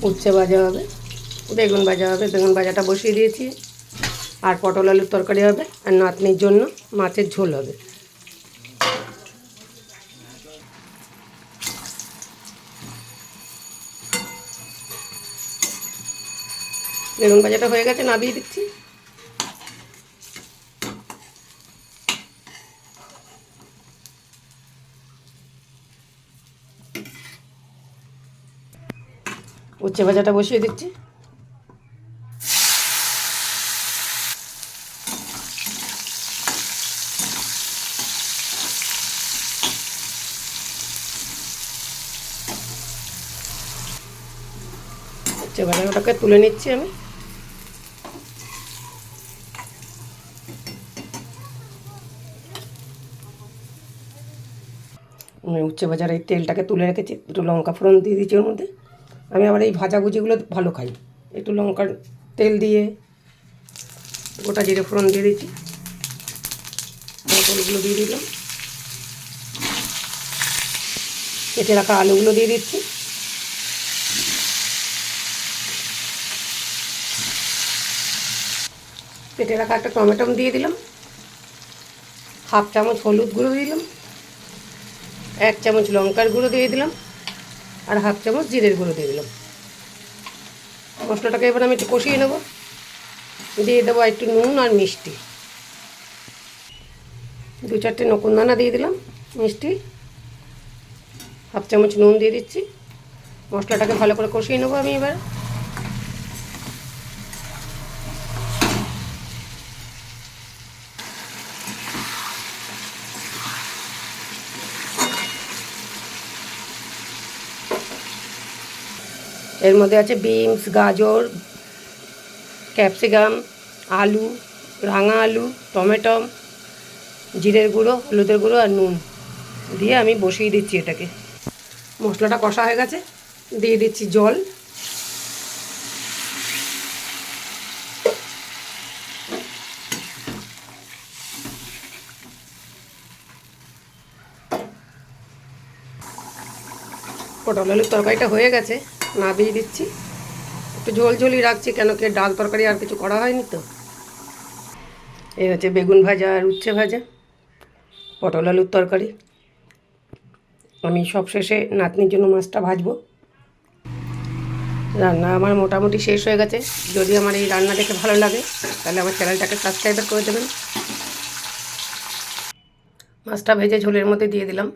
উচ্ছে ভাজা হবে, বেগুন ভাজা হবে। বেগুন ভাজাটা বসিয়ে দিয়েছি। আর পটল আলুর তরকারি হবে, আর নাতনির জন্য মাছের ঝোল হবে। বেগুন ভাজাটা হয়ে গেছে, নামিয়ে দিচ্ছি। উচ্ছে ভাজাটা বসিয়ে দিচ্ছি। উচ্ছে ভাজাটাকে তুলে নিচ্ছি আমি। উচ্ছে ভাজার এই তেলটাকে তুলে রেখেছি, একটু লঙ্কা ফোড়ন দিয়ে দিচ্ছি ওর মধ্যে। আমি আবার এই ভাজাভুজিগুলো ভালো খাই। একটু লঙ্কার তেল দিয়ে গোটা জিরে ফোড়ন দিয়ে দিচ্ছি। পটলগুলো দিয়ে দিলাম, কেটে রাখা আলুগুলো দিয়ে দিচ্ছি। কেটে রাখা একটা টমেটো দিয়ে দিলাম। হাফ চামচ হলুদ গুঁড়ো দিলাম, 1 চামচ লঙ্কার গুঁড়ো দিয়ে দিলাম, আর হাফ চামচ জিরের গুঁড়ো দিয়ে দিলাম। মশলাটাকে এবার আমি একটু কষিয়ে নেব। দিয়ে দেবো একটু নুন আর মিষ্টি। 2-4টে নকুনদানা দিয়ে দিলাম মিষ্টি, হাফ চামচ নুন দিয়ে দিচ্ছি। মশলাটাকে ভালো করে কষিয়ে নেবো আমি এবার। এর মধ্যে আছে বিনস, গাজর, ক্যাপসিকাম, আলু, রাঙা আলু, টমেটো, জিরের গুঁড়ো, হলুদের গুঁড়ো আর নুন দিয়ে আমি বসিয়ে দিচ্ছি এটাকে। মশলাটা কষা হয়ে গেছে, দিয়ে দিচ্ছি জল। পটল আলুর তরকারিটা হয়ে গেছে, নামিয়ে দিচ্ছি। একটু ঝোল ঝোলই রাখছি, কেন কি ডাল তরকারি আর কিছু করা হয়নি তো। এই হচ্ছে বেগুন ভাজা আর উচ্ছে ভাজা, পটল আলুর তরকারি। আমি সব শেষে নাতনির জন্য মাছটা ভাজবো। রান্না আমার মোটামুটি শেষ হয়ে গেছে। যদি আমার এই রান্না দেখে ভালো লাগে তাহলে আমার চ্যানেলটাকে সাবস্ক্রাইব করে দেবেন। মাছটা ভেজে ঝোলের মধ্যে দিয়ে দিলাম।